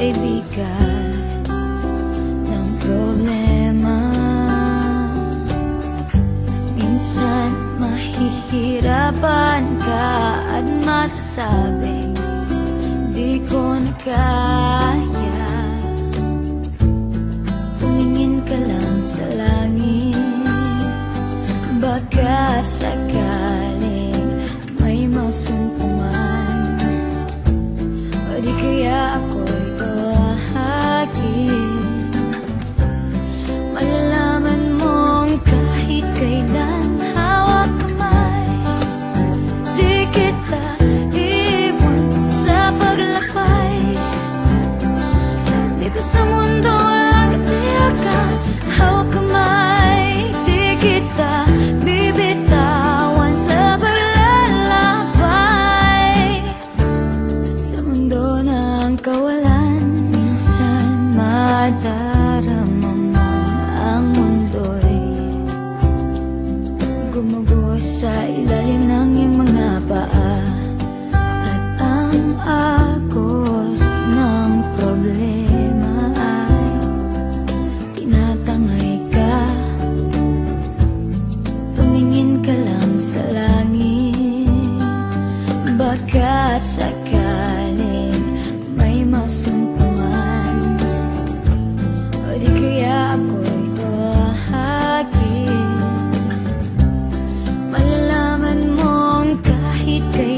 ay bigat ng problema. Minsan mahihirapan ka at masasabing di ko na kaya. Tumingin ka lang sa langit, baka sakaling may masumpungan, o di kaya ako'y tuwahagin. Malalaman mong kahit kailan hawak kamay, di kita iwan sa paglakbay. Dito sa mundo walang katiyakan, hawak kamay, di kita bibitawan sa paglalakbay. Sa mundo ng kawalan, minsan madarama mo ang mundo'y gumuguho sa ilalim ng iyong mga paa, at ang agos ng problema ay tinatangay ka. Tumingin ka lang sa langit, baka sakaling may masumpungan, o di kaya ako'y tuwahagin. Malalaman mong kahit kailan